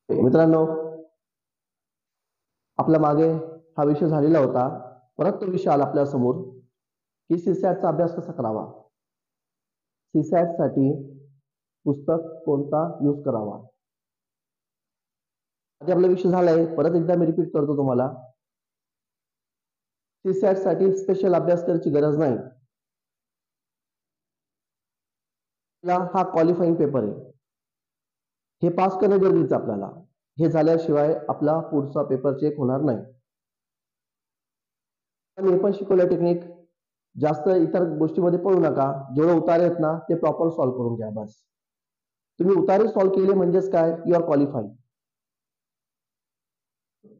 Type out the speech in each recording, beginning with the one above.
मित्रांनो, आपल्या मागे हा विषय झालेला होता. परत तो विषय आला आपल्या समोर की सीसॅटचा अभ्यास कसा करावा. सीसॅट साठी पुस्तक कोणता यूज करावा. आधी आपला विषय झालाय, परत एकदा मी रिपीट करतो तुम्हाला. सीसॅट साठी स्पेशल अभ्यास करायची गरज नाही. हा क्वालिफाईंग पेपर आहे. हे पास करणं गरजेचं आपल्याला. हे झाल्याशिवाय आपला पुढचा पेपर चेक होणार नाही. मी पण शिकवलं टेक्निक. जास्त इतर गोष्टीमध्ये पळू नका. जेवढे उतारे आहेत ना ते प्रॉपर सॉल्व्ह करून घ्या बस. तुम्ही उतारे सॉल्व्ह केले म्हणजेच काय, यू आर क्वालिफाईड.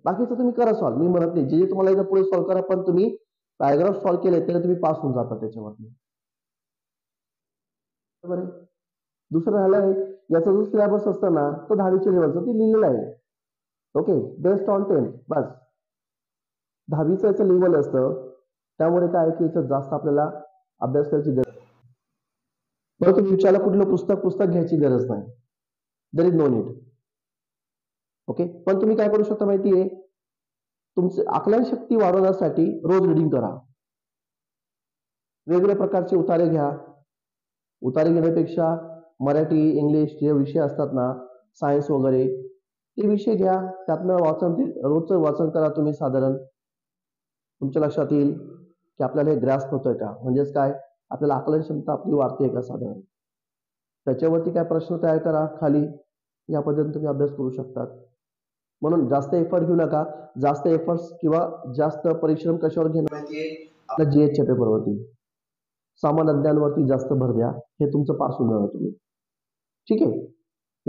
बाकीचं तुम्ही करा सॉल्व्ह, मी म्हणत नाही. जे तुम्हाला इथं पुढे सॉल्व्ह करा, पण तुम्ही पॅराग्राफ सॉल्व्ह केले तर तुम्ही पास होऊन जाता त्याच्यावरती. बरोबर आहे. दुसरं झालंय, याचा जो सिलेबस असतो ना तो 10वीच्या लेवलचा ते लिहिलेला आहे. ओके, बेस्ड ऑन 10 बस. 10वीचं याचं लेवल असतं, त्यामुळे काय की याच्यात जास्त आपल्याला अभ्यास करायची गरज. बरं, तुम्ही विचारला कुठलं पुस्तक घ्यायची गरज नाही. There is no need. Okay, पण तुम्ही काय करू शकता माहितीये, तुमची आकलन शक्ती वाढवण्यासाठी रोज रीडिंग करा. वेगवेगळ्या प्रकारचे उतारे घ्या. उतारे घेण्यापेक्षा मराठी, इंग्लिश जे विषय असतात ना, सायन्स वगैरे ते विषय घ्या. त्यातनं रोजचं वाचन करा तुम्ही. साधारण तुमच्या लक्षात येईल की आपल्याला हे ग्रास्प होतोय का, म्हणजेच काय, आपल्याला आकलन क्षमता आपली वाढते का साधारण. त्याच्यावरती काय प्रश्न तयार करा खाली. या पद्धतीने तुम्ही अभ्यास करू शकतात. म्हणून जास्त एफर्ट घेऊ नका. जास्त एफर्ट्स किंवा जास्त परिश्रम कशावर घेणं माहितीये, आपल्या जीएसच्या पेपरवरती, सामान्य ज्ञानावरती जास्त भर द्या. हे तुमचं पास होऊन जाणार तुम्ही. ठीक आहे.